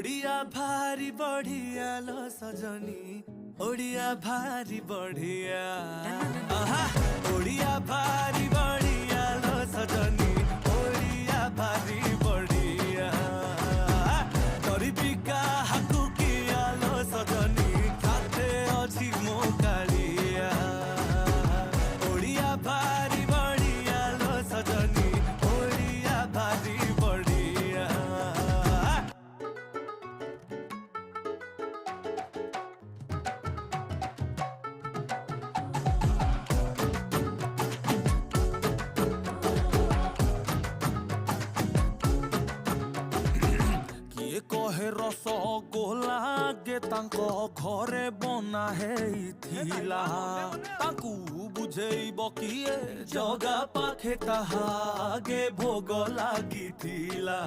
ओडिया भारी बढ़िया लो सजनी, ओडिया भारी बढ़िया। आहा ओडिया भारी बढ़िया लो सजनी, ओडिया भारी बढ़िया। गरीबी का हाकु किया लो सजनी, खाते अच्छी मोकालिया। ओडिया भारी बढ़िया लो सजनी, ओडिया भारी बढ़िया। किए कहे रसगोला गे तांको घरे बना हेइथिला, तांकू बुझेइब किए जगा पाखे ताहा गे भोग लागिथिला।